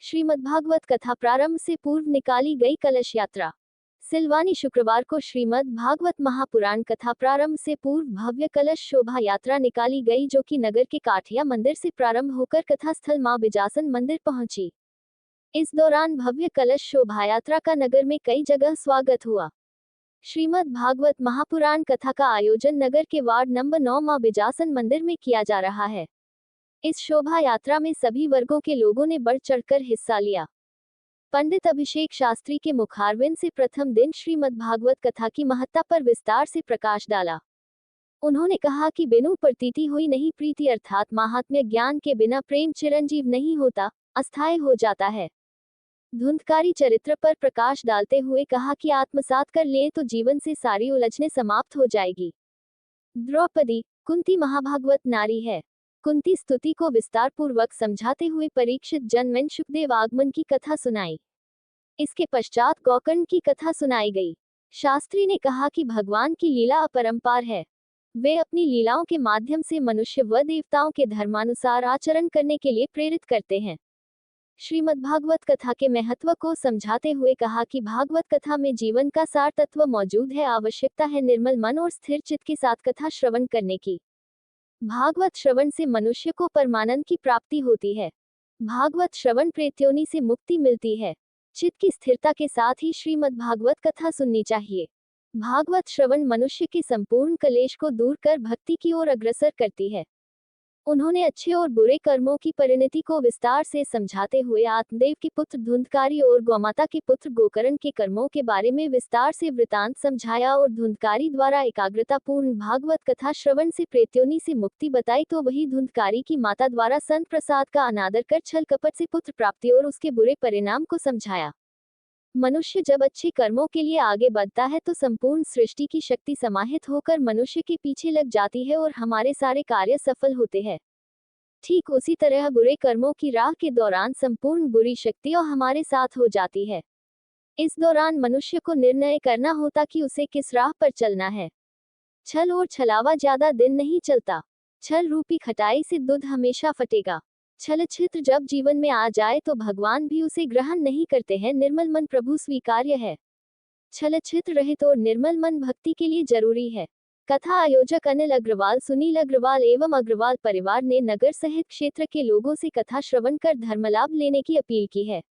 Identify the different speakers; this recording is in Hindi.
Speaker 1: श्रीमद्भागवत कथा प्रारंभ से पूर्व निकाली गई कलश यात्रा। सिलवानी शुक्रवार को श्रीमद् भागवत महापुराण कथा प्रारंभ से पूर्व भव्य कलश शोभा यात्रा निकाली गई, जो कि नगर के काठिया मंदिर से प्रारंभ होकर कथा स्थल मां बिजासन मंदिर पहुंची। इस दौरान भव्य कलश शोभा यात्रा का नगर में कई जगह स्वागत हुआ। श्रीमद् भागवत महापुराण कथा का आयोजन नगर के वार्ड नंबर 9 मां बिजासन मंदिर में किया जा रहा है। इस शोभा यात्रा में सभी वर्गों के लोगों ने बढ़ चढ़कर हिस्सा लिया। पंडित अभिषेक शास्त्री के मुखारविंद से प्रथम दिन श्रीमद् भागवत कथा की महत्ता पर विस्तार से प्रकाश डाला। उन्होंने कहा कि बिनु प्रतीति हुई नहीं प्रीति, अर्थात महात्म्य ज्ञान के बिना प्रेम चिरंजीव नहीं होता, अस्थायी हो जाता है। धुंधकारी चरित्र पर प्रकाश डालते हुए कहा कि आत्मसात कर ले तो जीवन से सारी उलझने समाप्त हो जाएगी। द्रौपदी कुंती महाभागवत नारी है। कुंती स्तुति को विस्तार पूर्वक समझाते हुए परीक्षित जन्में शुकदेव आगमन की कथा सुनाई। इसके पश्चात गोकर्ण की कथा सुनाई गई। शास्त्री ने कहा कि भगवान की लीला अपरंपार है। वे अपनी लीलाओं के माध्यम से मनुष्य व देवताओं के धर्मानुसार आचरण करने के लिए प्रेरित करते हैं। श्रीमद्भागवत कथा के महत्व को समझाते हुए कहा कि भागवत कथा में जीवन का सार तत्व मौजूद है। आवश्यकता है निर्मल मन और स्थिर चित्त के साथ कथा श्रवण करने की। भागवत श्रवण से मनुष्य को परमानंद की प्राप्ति होती है। भागवत श्रवण प्रेत्योनि से मुक्ति मिलती है। चित्त की स्थिरता के साथ ही श्रीमद् भागवत कथा सुननी चाहिए। भागवत श्रवण मनुष्य के संपूर्ण कलेश को दूर कर भक्ति की ओर अग्रसर करती है। उन्होंने अच्छे और बुरे कर्मों की परिणति को विस्तार से समझाते हुए आत्मदेव के पुत्र धुंधकारी और गौमाता के पुत्र गोकर्ण के कर्मों के बारे में विस्तार से वृतांत समझाया और धुंधकारी द्वारा एकाग्रता पूर्ण भागवत कथा श्रवण से प्रेत्योनि से मुक्ति बताई, तो वही धुंधकारी की माता द्वारा संत प्रसाद का अनादर कर छल कपट से पुत्र प्राप्ति और उसके बुरे परिणाम को समझाया। मनुष्य जब अच्छे कर्मों के लिए आगे बढ़ता है तो संपूर्ण सृष्टि की शक्ति समाहित होकर मनुष्य के पीछे लग जाती है और हमारे सारे कार्य सफल होते हैं। ठीक उसी तरह बुरे कर्मों की राह के दौरान संपूर्ण बुरी शक्तियां हमारे साथ हो जाती है। इस दौरान मनुष्य को निर्णय करना होता कि उसे किस राह पर चलना है। छल और छलावा ज्यादा दिन नहीं चलता। छल रूपी खटाई से दूध हमेशा फटेगा। छलछित्र जब जीवन में आ जाए तो भगवान भी उसे ग्रहण नहीं करते हैं। निर्मल मन प्रभु स्वीकार्य है। छलछित्र रहित और निर्मल मन भक्ति के लिए जरूरी है। कथा आयोजक अनिल अग्रवाल, सुनील अग्रवाल एवं अग्रवाल परिवार ने नगर सहित क्षेत्र के लोगों से कथा श्रवण कर धर्मलाभ लेने की अपील की है।